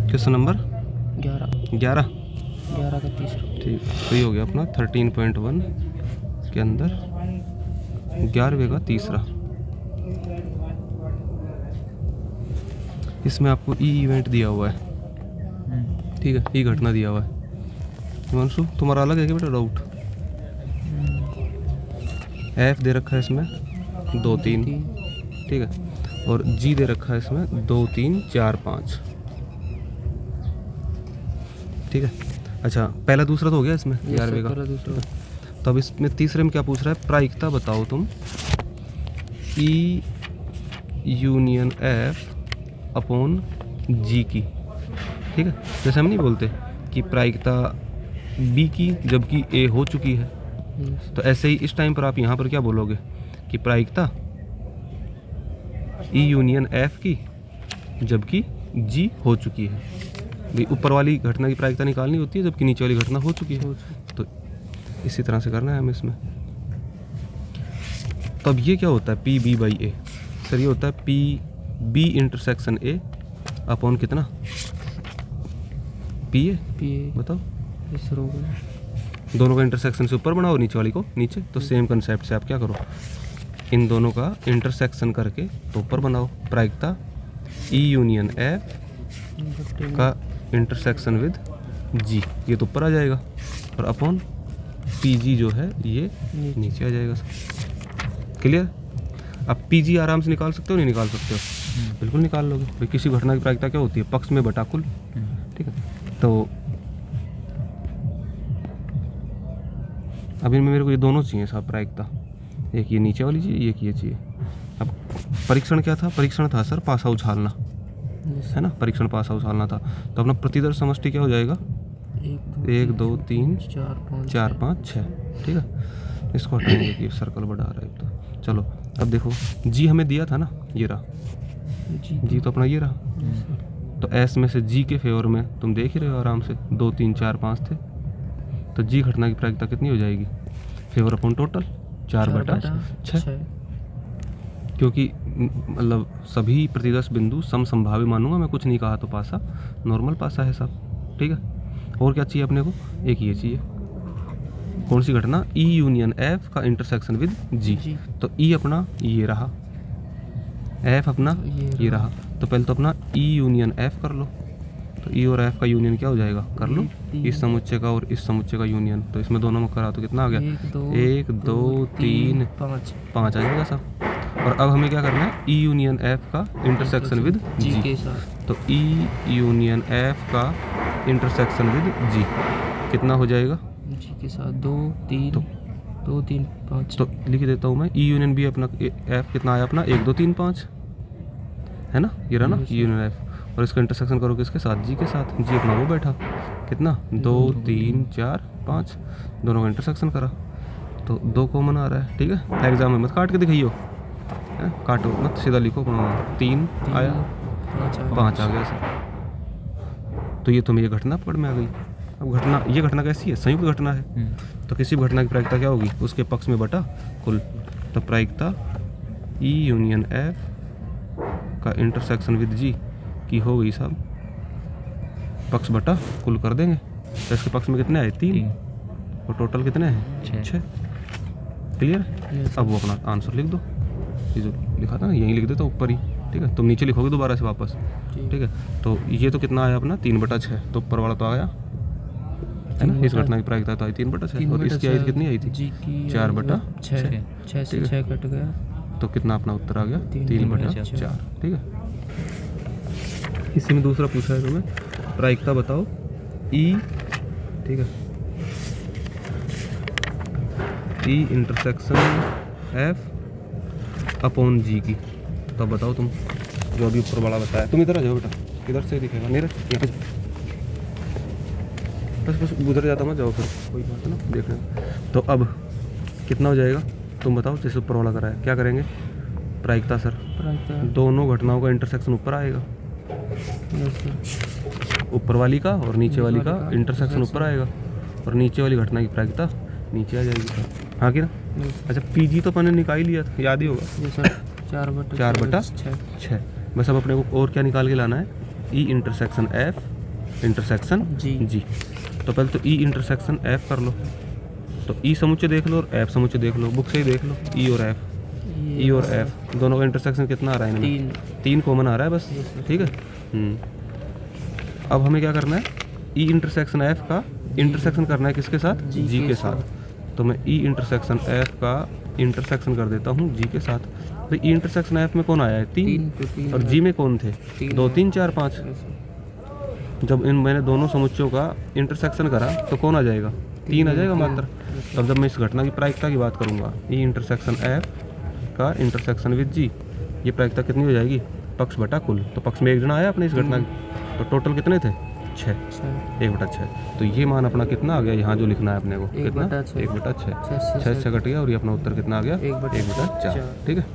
Question number 11 का तीसरा। ठीक, तो ये हो गया अपना 13.1 के अंदर 11वें का तीसरा। इसमें आपको ई इवेंट दिया हुआ है, ठीक है, ई घटना दिया हुआ है। हिमांशु तुम्हारा अलग है क्या बेटा डाउट? एफ दे रखा है इसमें 2 3, ठीक है, और जी दे रखा है इसमें 2 3 4 5, ठीक है। अच्छा, पहला दूसरा तो हो गया इसमें 11वें का। पहला दूसरा। तो अब इसमें तीसरे में क्या पूछ रहा है? प्रायिकता बताओ तुम ई यूनियन एफ अपॉन जी की, ठीक है। जैसे हम नहीं बोलते कि प्रायिकता बी की जबकि ए हो चुकी है, तो ऐसे ही इस टाइम पर आप यहाँ पर क्या बोलोगे कि प्रायिकता ई यूनियन एफ की जबकि जी हो चुकी है। भाई ऊपर वाली घटना की प्रायिकता निकालनी होती है जबकि नीचे वाली घटना हो चुकी है, तो इसी तरह से करना है हमें इसमें। तो अब ये क्या होता है P B by A? Sir ये होता है P B intersection A upon कितना? P A. बताओ, दोनों का इंटरसेक्शन से ऊपर बनाओ, नीचे वाली को नीचे। तो सेम कंसेप्ट से आप क्या करो, इन दोनों का इंटरसेक्शन करके तो ऊपर बनाओ। प्रायिकता ई यूनियन एफ का इंटरसेक्शन विद जी, ये तो ऊपर आ जाएगा, और अपॉन पी जी जो है ये नीचे आ जाएगा। क्लियर? अब पी जी आराम से निकाल सकते हो, नहीं निकाल सकते हो? बिल्कुल निकाल लोगे भाई। किसी घटना की प्रायिकता क्या होती है? पक्ष में बटा कुल, ठीक है। तो अब इनमें मेरे को ये दोनों चाहिए साहब प्रायिकता, एक ये नीचे वाली चाहिए, एक ये चाहिए। अब परीक्षण क्या था? परीक्षण था सर पासा उछालना, है ना, परीक्षण पासा उछालना था। तो अपना प्रतिदर्श समष्टि क्या हो जाएगा? 1 2 3 4 5 6, ठीक है। इसको हटाएंगे कि सर्कल बढ़ा रहा है तो। चलो अब देखो, जी हमें दिया था ना, ये रहा जी, तो अपना ये रहा। तो एस में से जी के फेवर में तुम देख ही रहे हो आराम से 2 3 4 5 थे, तो जी घटना की प्रायिकता कितनी हो जाएगी? फेवर अपॉन टोटल 4/6, क्योंकि मतलब सभी प्रतिदर्श बिंदु समसंभावी मानूंगा मैं, कुछ नहीं कहा तो पासा नॉर्मल पासा है सब, ठीक है। और क्या चाहिए अपने को? एक ये चाहिए, कौन सी घटना? ई यूनियन एफ का इंटरसेक्शन विद जी। तो ई अपना ये रहा, एफ अपना ये रहा। तो पहले तो अपना ई यूनियन एफ कर लो, तो ई और एफ का यूनियन क्या हो जाएगा? कर लो, इस समुच्चय का और इस समुच्चय का यूनियन। तो इसमें दोनों में करा तो कितना आ गया? 1 2 3 5 आ जाएगा सब। और अब हमें क्या करना है? ई यूनियन एफ का इंटरसेक्शन विद जी के साथ। तो ई यूनियन एफ का इंटरसेक्शन विद जी कितना हो जाएगा? जी के साथ 2 3 5। तो लिख देता हूँ मैं, ई यूनियन बी अपना एफ कितना आया अपना? 1 2 3 5, है ना, ये रहा ना ई यूनियन एफ। और इसका इंटरसेक्शन करो किसके साथ? जी के साथ। जी अपना वो बैठा कितना? 2 3 4 5, दोनों का इंटरसेक्शन करा तो 2 कॉमन आ रहा है, ठीक है। एग्जाम में मत काट के दिखाइयो, काटो मत, सीधा लिखो। 3 आया, 5 आ गया सर। तो ये तो मेरी घटना पकड़ में आ गई। अब घटना, ये घटना कैसी है? संयुक्त घटना है, तो किसी भी घटना की प्रायिकता क्या होगी? उसके पक्ष में बटा कुल। तो प्रायिकता ई यूनियन एफ का इंटरसेक्शन विद जी की हो गई साहब, पक्ष बटा कुल कर देंगे। तो इसके पक्ष में कितने आए? 3, और टोटल कितने हैं? 6। क्लियर? अब वो अपना आंसर लिख दो, ये जो लिखा था ना यहीं लिख देता ऊपर ही, ठीक है। तुम नीचे लिखोगे दोबारा से वापस, ठीक है। तो ये तो कितना आया अपना? 3/6, तो ऊपर वाला तो आया है ना। इस घटना की प्रायिकता तो आई 3/6, और इसकी आई कितनी आई थी? 4/6, 6 से 6 कट गया, तो कितना अपना उत्तर आ गया? 3/4, ठीक है। इसी में दूसरा पूछा है तुम्हें, प्रायिकता बताओ ई, ठीक है, ई इंटरसेक्शन एफ अपॉन जी की। तो अब बताओ तुम, जो अभी ऊपर वाला बताया। तुम इधर आ जाओ बेटा, इधर से दिखेगा, नीरज यहाँ पे बस गुजर जाता मत जाओ, फिर कोई बात है ना देखने। तो अब कितना हो जाएगा तुम बताओ? जैसे ऊपर वाला कराया, क्या करेंगे? प्रायिकता सर, दोनों घटनाओं का इंटरसेक्शन ऊपर आएगा, ऊपर वाली का और नीचे वाली का इंटरसेक्शन ऊपर आएगा, और नीचे वाली घटना की प्रायिकता नीचे आ जाएगी। हाँ कि ना? अच्छा, पीजी तो अपन ने निकाल लिया था, याद ही होगा, 4/6। बस अब अपने को और क्या निकाल के लाना है? ई इंटरसेक्शन एफ इंटरसेक्शन जी। जी। तो पहले तो ई इंटरसेक्शन एफ कर लो, तो ई समुच्चय देख लो और एफ समुच्चय देख लो, बुक से ही देख लो। ई और एफ, ई और एफ दोनों का इंटरसेक्शन कितना आ रहा है इनमें? 3 कॉमन आ रहा है बस, ठीक है। अब हमें क्या करना है, ई इंटरसेक्शन एफ का इंटरसेक्शन करना है किसके साथ? जी के साथ। तो मैं ई इंटरसेक्शन एफ का इंटरसेक्शन कर देता हूँ जी के साथ। तो ई इंटरसेक्शन एफ में कौन आया है? 3, और जी में कौन थे? 2, 3, 4, 5। जब मैंने दोनों समुच्चयों का इंटरसेक्शन करा तो कौन आ जाएगा? 3 आ जाएगा मात्र। तब जब मैं इस घटना की प्रायिकता की बात करूँगा, ई इंटरसेक्शन एफ का इंटरसेक्शन विद जी, ये प्रायिकता कितनी हो जाएगी? पक्ष बटा कुल। तो पक्ष में 1 जना आया अपने इस घटना की, तो टोटल कितने थे? 6, 1/6। तो ये मान अपना कितना आ गया? यहाँ जो लिखना है अपने को कितना? 1/6। 6 कट गया और ये अपना उत्तर कितना आ गया? 1/4, ठीक है।